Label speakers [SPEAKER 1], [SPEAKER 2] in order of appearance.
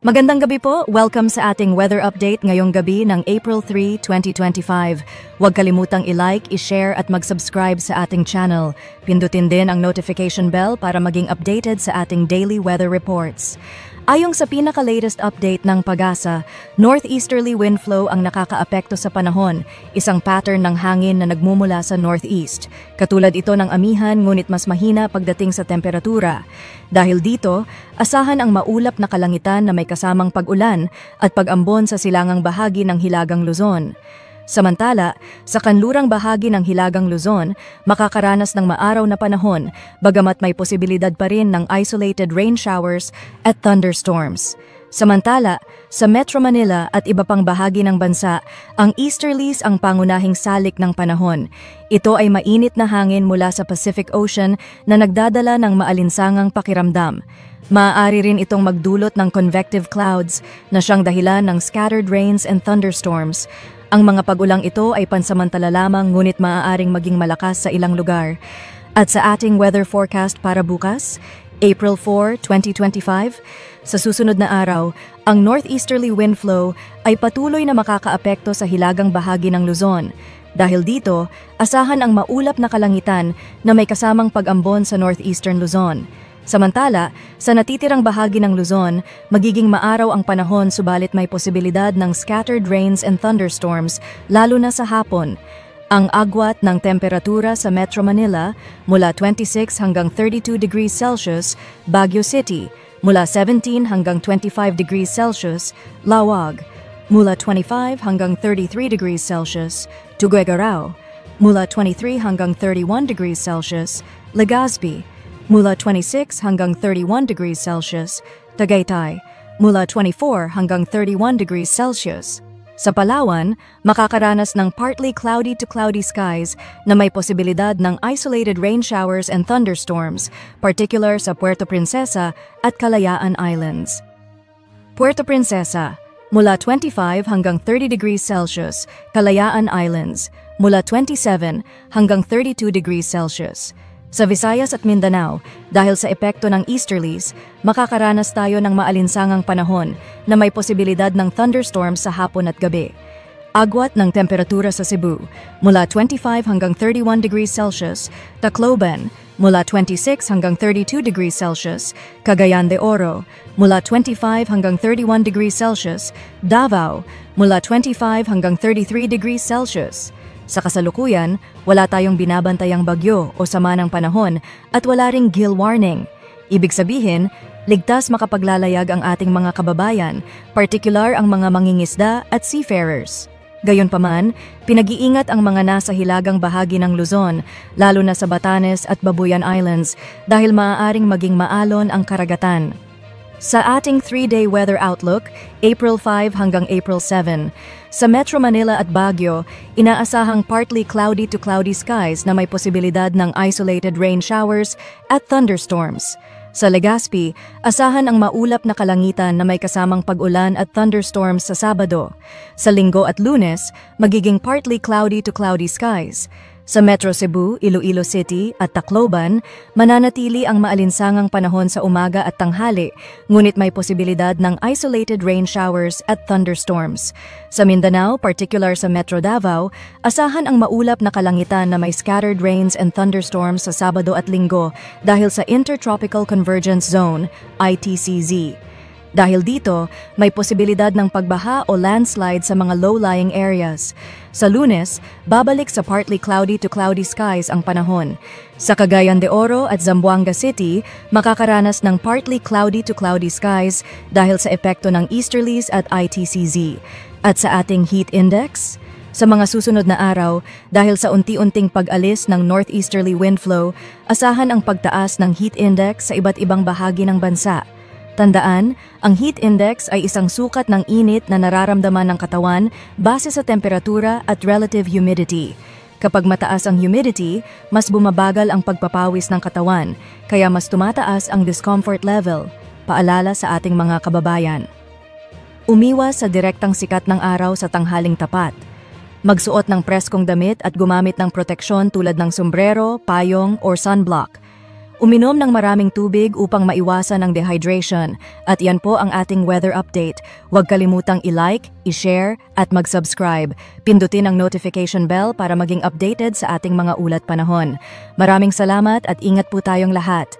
[SPEAKER 1] Magandang gabi po. Welcome sa ating weather update ngayong gabi ng April 3, 2025. Huwag kalimutang i-like, i-share at mag-subscribe sa ating channel. Pindutin din ang notification bell para maging updated sa ating daily weather reports. Ayon sa pinaka-latest update ng PAGASA, northeasterly wind flow ang nakakaapekto sa panahon, isang pattern ng hangin na nagmumula sa northeast. Katulad ito ng amihan ngunit mas mahina pagdating sa temperatura. Dahil dito, asahan ang maulap na kalangitan na may kasamang pag-ulan at pag-ambon sa silangang bahagi ng Hilagang Luzon. Samantala, sa kanlurang bahagi ng Hilagang Luzon, makakaranas ng maaraw na panahon bagamat may posibilidad pa rin ng isolated rain showers at thunderstorms. Samantala, sa Metro Manila at iba pang bahagi ng bansa, ang easterlies ang pangunahing salik ng panahon. Ito ay mainit na hangin mula sa Pacific Ocean na nagdadala ng maalinsangang pakiramdam. Maaari rin itong magdulot ng convective clouds na siyang dahilan ng scattered rains and thunderstorms. Ang mga pag-ulang ito ay pansamantala lamang ngunit maaaring maging malakas sa ilang lugar. At sa ating weather forecast para bukas, April 4, 2025, sa susunod na araw, ang northeasterly wind flow ay patuloy na makakaapekto sa hilagang bahagi ng Luzon. Dahil dito, asahan ang maulap na kalangitan na may kasamang pag-ambon sa northeastern Luzon. Samantala, sa natitirang bahagi ng Luzon, magiging maaraw ang panahon subalit may posibilidad ng scattered rains and thunderstorms lalo na sa hapon. Ang agwat ng temperatura sa Metro Manila mula 26 hanggang 32 degrees Celsius, Baguio City, mula 17 hanggang 25 degrees Celsius, Lawag, mula 25 hanggang 33 degrees Celsius, Tuguegarao, mula 23 hanggang 31 degrees Celsius, Legazpi, mula 26 hanggang 31 degrees Celsius, Tagaytay, mula 24 hanggang 31 degrees Celsius. Sa Palawan, makakaranas ng partly cloudy to cloudy skies na may posibilidad ng isolated rain showers and thunderstorms, particular sa Puerto Princesa at Kalayaan Islands. Puerto Princesa, mula 25 hanggang 30 degrees Celsius, Kalayaan Islands, mula 27 hanggang 32 degrees Celsius. Sa Visayas at Mindanao, dahil sa epekto ng easterlies, makakaranas tayo ng maalinsangang panahon na may posibilidad ng thunderstorms sa hapon at gabi. Agwat ng temperatura sa Cebu, mula 25 hanggang 31 degrees Celsius, Tacloban, mula 26 hanggang 32 degrees Celsius, Cagayan de Oro, mula 25 hanggang 31 degrees Celsius, Davao, mula 25 hanggang 33 degrees Celsius. Sa kasalukuyan, wala tayong binabantayang bagyo o sama ng panahon at wala ring gale warning. Ibig sabihin, ligtas makapaglalayag ang ating mga kababayan, particular ang mga mangingisda at seafarers. Gayunpaman, pinag-iingat ang mga nasa hilagang bahagi ng Luzon, lalo na sa Batanes at Babuyan Islands dahil maaaring maging maalon ang karagatan. Sa ating 3-day weather outlook, April 5 hanggang April 7, sa Metro Manila at Baguio, inaasahang partly cloudy to cloudy skies na may posibilidad ng isolated rain showers at thunderstorms. Sa Legazpi, asahan ang maulap na kalangitan na may kasamang pag-ulan at thunderstorms sa Sabado. Sa Linggo at Lunes, magiging partly cloudy to cloudy skies. Sa Metro Cebu, Iloilo City at Tacloban, mananatili ang maalinsangang panahon sa umaga at tanghali, ngunit may posibilidad ng isolated rain showers at thunderstorms. Sa Mindanao, particular sa Metro Davao, asahan ang maulap na kalangitan na may scattered rains and thunderstorms sa Sabado at Linggo dahil sa Intertropical Convergence Zone, ITCZ. Dahil dito, may posibilidad ng pagbaha o landslide sa mga low-lying areas. Sa Lunes, babalik sa partly cloudy to cloudy skies ang panahon. Sa Cagayan de Oro at Zamboanga City, makakaranas ng partly cloudy to cloudy skies dahil sa epekto ng easterlies at ITCZ. At sa ating heat index, sa mga susunod na araw, dahil sa unti-unting pag-alis ng northeasterly wind flow, asahan ang pagtaas ng heat index sa iba't ibang bahagi ng bansa. Tandaan, ang heat index ay isang sukat ng init na nararamdaman ng katawan base sa temperatura at relative humidity. Kapag mataas ang humidity, mas bumabagal ang pagpapawis ng katawan, kaya mas tumataas ang discomfort level. Paalala sa ating mga kababayan. Umiwas sa direktang sikat ng araw sa tanghaling tapat. Magsuot ng preskong damit at gumamit ng proteksyon tulad ng sombrero, payong, or sunblock. Uminom ng maraming tubig upang maiwasan ang dehydration. At yan po ang ating weather update. Huwag kalimutang i-like, i-share at mag-subscribe. Pindutin ang notification bell para maging updated sa ating mga ulat panahon. Maraming salamat at ingat po tayong lahat.